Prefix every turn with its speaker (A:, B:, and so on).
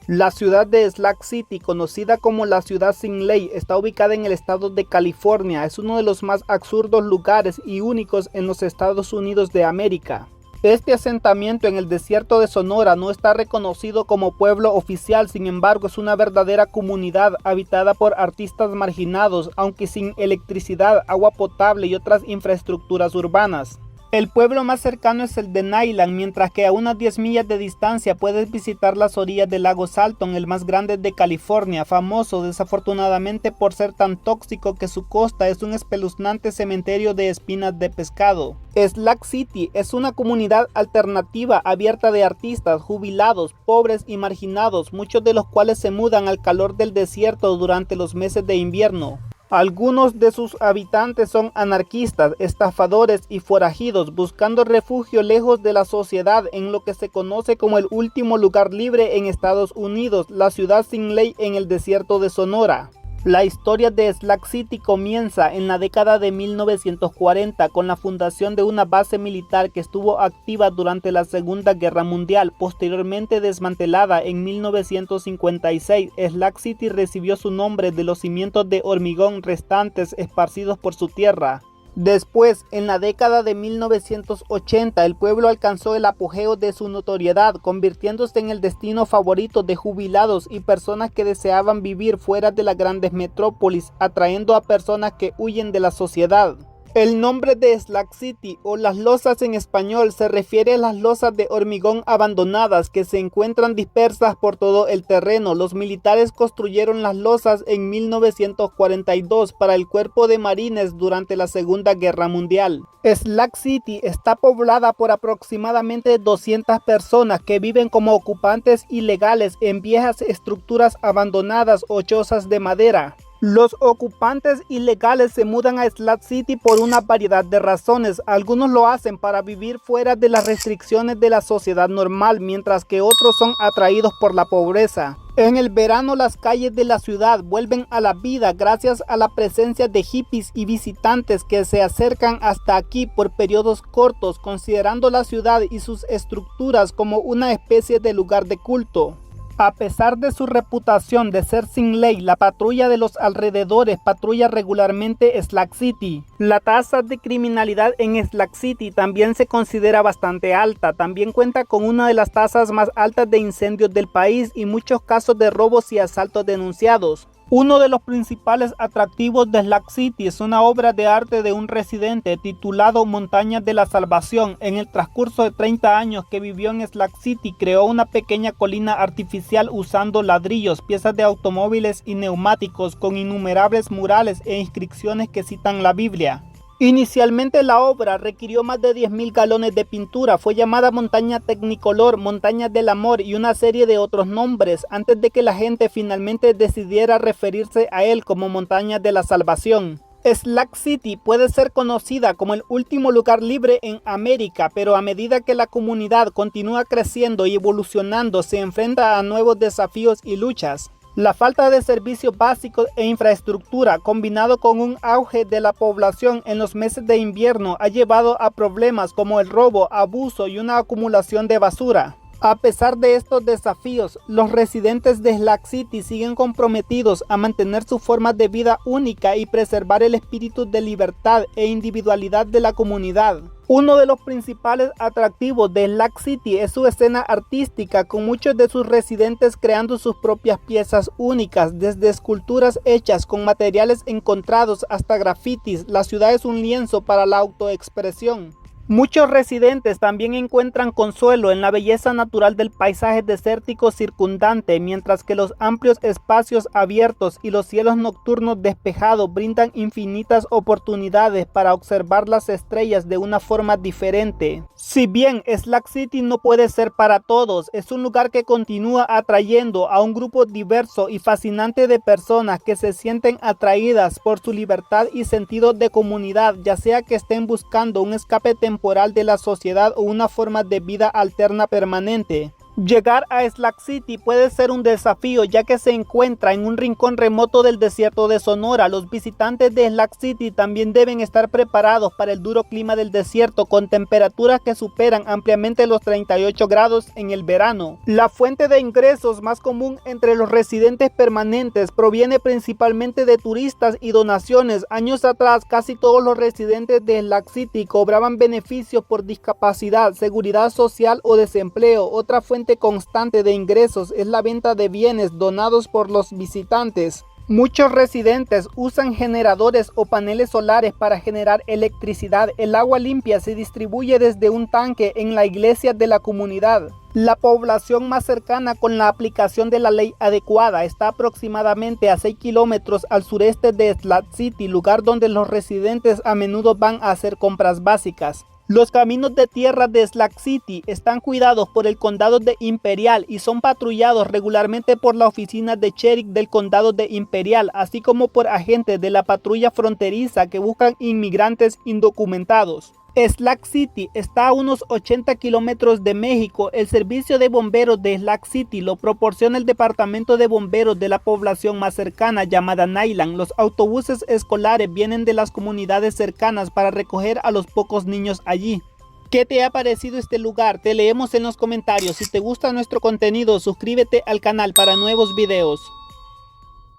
A: La ciudad de Slack City, conocida como la ciudad sin ley, está ubicada en el estado de California. Es uno de los más absurdos lugares y únicos en los Estados Unidos de América. Este asentamiento en el desierto de Sonora no está reconocido como pueblo oficial, sin embargo es una verdadera comunidad habitada por artistas marginados, aunque sin electricidad, agua potable y otras infraestructuras urbanas. El pueblo más cercano es el de Nyland, mientras que a unas 10 millas de distancia puedes visitar las orillas del lago Salton, el más grande de California, famoso desafortunadamente por ser tan tóxico que su costa es un espeluznante cementerio de espinas de pescado. Slack City es una comunidad alternativa abierta de artistas, jubilados, pobres y marginados, muchos de los cuales se mudan al calor del desierto durante los meses de invierno. Algunos de sus habitantes son anarquistas, estafadores y forajidos, buscando refugio lejos de la sociedad en lo que se conoce como el último lugar libre en Estados Unidos, la ciudad sin ley en el desierto de Sonora. La historia de Slack City comienza en la década de 1940 con la fundación de una base militar que estuvo activa durante la Segunda Guerra Mundial. Posteriormente desmantelada en 1956, Slack City recibió su nombre de los cimientos de hormigón restantes esparcidos por su tierra. Después, en la década de 1980, el pueblo alcanzó el apogeo de su notoriedad, convirtiéndose en el destino favorito de jubilados y personas que deseaban vivir fuera de las grandes metrópolis, atrayendo a personas que huyen de la sociedad. El nombre de Slack City, o las losas en español, se refiere a las losas de hormigón abandonadas que se encuentran dispersas por todo el terreno. Los militares construyeron las losas en 1942 para el cuerpo de marines durante la Segunda Guerra Mundial. Slack City está poblada por aproximadamente 200 personas que viven como ocupantes ilegales en viejas estructuras abandonadas o chozas de madera. Los ocupantes ilegales se mudan a Slack City por una variedad de razones. Algunos lo hacen para vivir fuera de las restricciones de la sociedad normal, mientras que otros son atraídos por la pobreza. En el verano las calles de la ciudad vuelven a la vida gracias a la presencia de hippies y visitantes que se acercan hasta aquí por periodos cortos, considerando la ciudad y sus estructuras como una especie de lugar de culto. A pesar de su reputación de ser sin ley, la patrulla de los alrededores patrulla regularmente Slack City. La tasa de criminalidad en Slack City también se considera bastante alta. También cuenta con una de las tasas más altas de incendios del país y muchos casos de robos y asaltos denunciados. Uno de los principales atractivos de Slack City es una obra de arte de un residente titulado Montañas de la Salvación. En el transcurso de 30 años que vivió en Slack City, creó una pequeña colina artificial usando ladrillos, piezas de automóviles y neumáticos, con innumerables murales e inscripciones que citan la Biblia. Inicialmente la obra requirió más de 10.000 galones de pintura, fue llamada Montaña Tecnicolor, Montañas del Amor y una serie de otros nombres antes de que la gente finalmente decidiera referirse a él como Montañas de la Salvación. Slack City puede ser conocida como el último lugar libre en América, pero a medida que la comunidad continúa creciendo y evolucionando, se enfrenta a nuevos desafíos y luchas. La falta de servicios básicos e infraestructura, combinado con un auge de la población en los meses de invierno, ha llevado a problemas como el robo, abuso y una acumulación de basura. A pesar de estos desafíos, los residentes de Slack City siguen comprometidos a mantener su forma de vida única y preservar el espíritu de libertad e individualidad de la comunidad. Uno de los principales atractivos de Slack City es su escena artística, con muchos de sus residentes creando sus propias piezas únicas, desde esculturas hechas con materiales encontrados hasta grafitis. La ciudad es un lienzo para la autoexpresión. Muchos residentes también encuentran consuelo en la belleza natural del paisaje desértico circundante, mientras que los amplios espacios abiertos y los cielos nocturnos despejados brindan infinitas oportunidades para observar las estrellas de una forma diferente. Si bien Slack City no puede ser para todos, es un lugar que continúa atrayendo a un grupo diverso y fascinante de personas que se sienten atraídas por su libertad y sentido de comunidad, ya sea que estén buscando un escape temporal de la sociedad o una forma de vida alterna permanente. Llegar a Slack City puede ser un desafío ya que se encuentra en un rincón remoto del desierto de Sonora. Los visitantes de Slack City también deben estar preparados para el duro clima del desierto con temperaturas que superan ampliamente los 38 grados en el verano. La fuente de ingresos más común entre los residentes permanentes proviene principalmente de turistas y donaciones. Años atrás casi todos los residentes de Slack City cobraban beneficios por discapacidad, seguridad social o desempleo. Otra fuente constante de ingresos es la venta de bienes donados por los visitantes. Muchos residentes usan generadores o paneles solares para generar electricidad. El agua limpia se distribuye desde un tanque en la iglesia de la comunidad. La población más cercana con la aplicación de la ley adecuada está aproximadamente a 6 kilómetros al sureste de Slack City, lugar donde los residentes a menudo van a hacer compras básicas. Los caminos de tierra de Slack City están cuidados por el condado de Imperial y son patrullados regularmente por la oficina de sheriff del condado de Imperial, así como por agentes de la patrulla fronteriza que buscan inmigrantes indocumentados. Slack City está a unos 80 kilómetros de México. El servicio de bomberos de Slack City lo proporciona el departamento de bomberos de la población más cercana llamada Nyland. Los autobuses escolares vienen de las comunidades cercanas para recoger a los pocos niños allí. ¿Qué te ha parecido este lugar? Te leemos en los comentarios. Si te gusta nuestro contenido, suscríbete al canal para nuevos videos.